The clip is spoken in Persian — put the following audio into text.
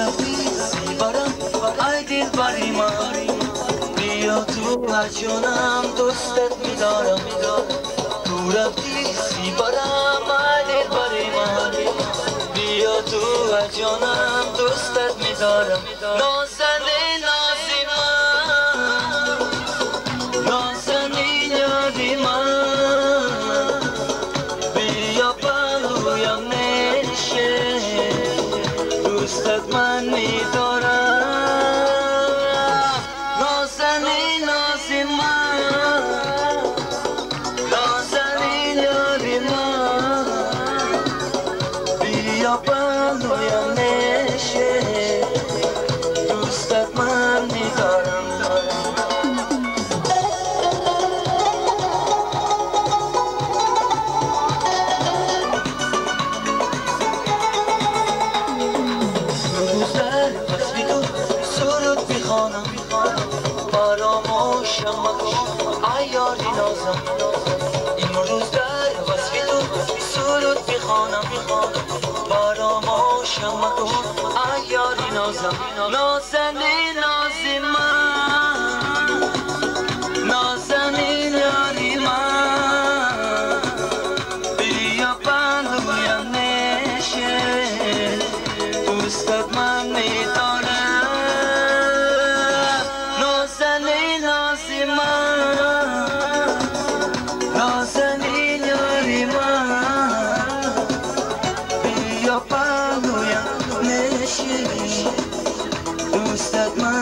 رفتی زیبارم ای دل بری من بیا تو از جانم دوستت میدارم تو رفتی زیبارم ای دل بری من بیا تو از جانم دوستت میدارم نازنین نازی من نازنین یادی من بیا پهلویم نشه دوستت من میدارم نازنین نازی من نازنین یادی من بیا پهلویم نشه دوستت من میدارم سرود میخوانم فراموشم مکن ای یاری نازم امروز در وصف تو سرود میخوانم فراموشم مکن ای یاری نازم نازنین نازی من نازنین یاری من بیا پهلویم نشه دوستت من میدارم نازنین نازی من نازنین یاری من بیا پهلویم نشین دوستت من